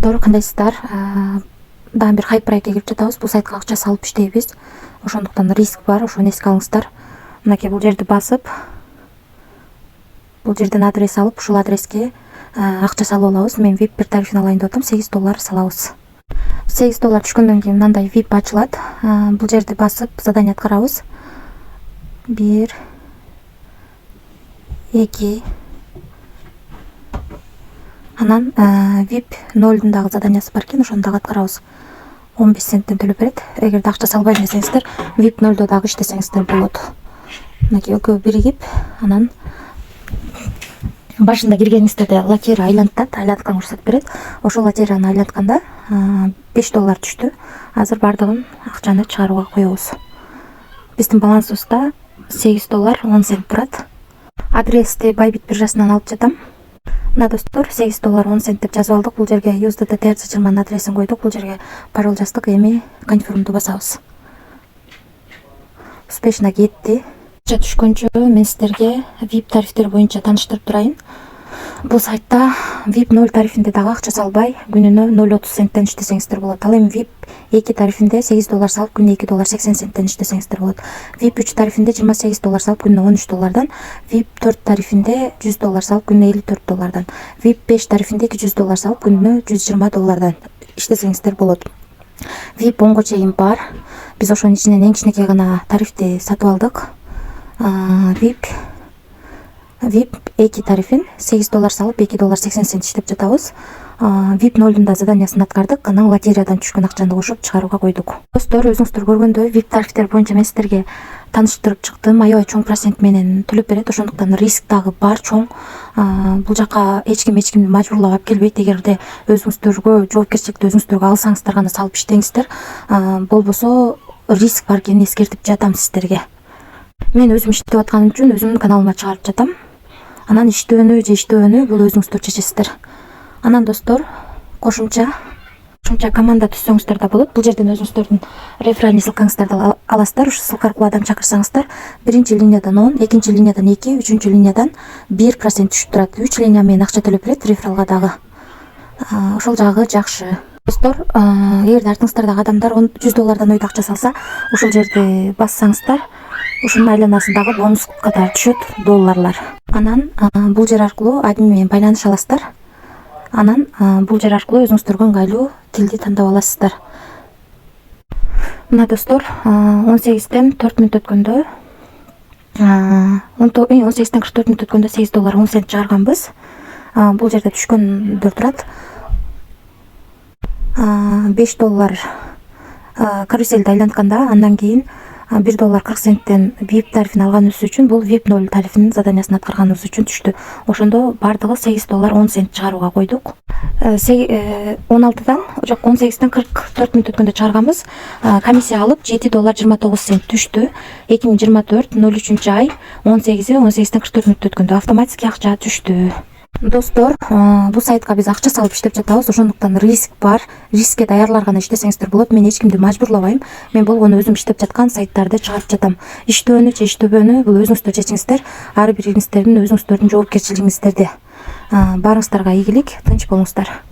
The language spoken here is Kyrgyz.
Достор, кандайсыздар? Дагы бир хайп проектке кирип жатабыз. Бул сайтка акча салып иштейбиз. Ошондуктан риск бар, ошону эске алыңыздар. Мынакей бул жерди басып, бул жерден адрес алып, ушул адреске акча салып алабыз. Мен VIP бир тарифин алайын деп атам, $8 салабыз. $8 түшкөндөн кийин мындай VIP ачылат. Бул жерди басып задание аткарабыз. 1 2 анан VIP 0-дун дагы заданиясы бар экен, ошону дагы аткарабыз. 15 центтен төлөп берет. Эгерде акча салбайм десеңиздер, VIP 0-до дагы иштесеңиздер болот. Мынакей экөө биригип, анан башында киргениңиздерде лотерия айланткан уруксат берет. Ошол лотерияны айлантканда $5 түштү. Азыр бардыгын акчаны чыгарууга коебуз. Биздин балансыбызда $8.10 турат. Адрести Байбит биржасынан алып жатам. Мына достор, $8.10 деп жазып алдык. Бул жерге USDT TRC адресин койдук. Бул жерге пароль жаздык. Эми конфирмду басабыз. Успешно кетти. Акча түшкөнчө мен сиздерге VIP тарифтер боюнча тааныштырып турайын. Бул сайтта VIP 0 тарифинде дагы акча салбай, күнүнө 0.30 центтен иштесеңиздер болот. Ал эми VIP 2 тарифинде $8 салып, күнүнө $2.80 центтен иштесеңиздер болот. VIP 3 тарифинде $28 салып, күнүнө $13. VIP 4 тарифинде $100 салып, күнүнө $54. VIP 5 тарифинде $200 салып, күнүнө $120 иштесеңиздер болот. VIP 10го чейин бар. Биз ошонун ичинен эң кичинекей гана тарифти сатып алдык. VIP 2 тарифин $8 салып, $2.80 иштеп жатабыз. VIP 0-дун да заданиясын аткардык. Анан лотериядан түшкөн акчаны кошуп чыгарууга койдук. Достор, өзүңүздөр көргөндөй VIP тарифтер боюнча мен сиздерге тааныштырып чыктым. Аябай чоң процент менен төлөп берет. Ошондуктан риск дагы бар чоң. Бул жака эч кимди мажбурлап алып келбейт. Эгерде өзүңүздөргө жоопкерчиликти өзүңүздөргө алсаңыздар гана салып иштеңиздер. Болбосо риск бар экенин эскертип жатам сиздерге. Мен өзүм иштеп атканым үчүн өзүмдүн каналыма чыгарып жатам. Анан иштөөнү же иштөбөөнү бул өзүңүздөр чечесиздер. Анан достор, кошумча команда түзсөңүздөр да болот. Бул жерден өзүңүздөрдүн реферальный ссылкаңыздарды аласыздар. Ушу ссылка аркылуу адам чакырсаңыздар, биринчи линиядан 10, экинчи линиядан 2, үчүнчү линиядан 1% түшүп турат. 3 линия менен акча төлөп берет, рефералга дагы. Ошол жагы жакшы. Достор, эгерде артыңыздардагы адамдар $100 ойдо акча салса, ушул жерди бассаңыздар, ушунун айланасындагы бонус катары түшөт долларлар. Анан бул жер аркылуу админ менен байланыша аласыздар. Анан бул жер аркылуу өзүңүздөргө ыңгайлуу тилди тандап аласыздар. Мына достор, 18-тен 4 мүнөт өткөндө 18-тен 44 мүнөт өткөндө $8.10 чыгарганбыз. Бул жерде түшкөндөр турат. $5 каруселди айлантканда, андан кийин $1.40 VIP тарифин алганыбыз үчүн, бул VIP 0 тарифинин заданиясын аткарганыбыз үчүн түштү. Ошондо бардыгы $8.10 чыгарууга койдук. 16-дан, жок 18-тен 44 мүнөт өткөндө чыгарганбыз. Комиссия алып $7.29 түштү. 2024 03-ай 18-тен 44 мүнөт өткөндө автоматически акча түштү. Достор, бул сайтка биз акча салып иштеп жатабыз. Ошондуктан риск бар. Рискке даярлар гана иштесеңиздер болот. Мен эч кимди мажбурлабайм. Мен болгону өзүм иштеп жаткан сайттарды чыгарып жатам. Иштөөнү же иштөбөөнү бул өзүңүздөр чечиңиздер. Ар бириңиздердин өзүңүздөрдүн жоопкерчилигиңиздерде. Барыңыздарга ийгилик, тынч болуңуздар.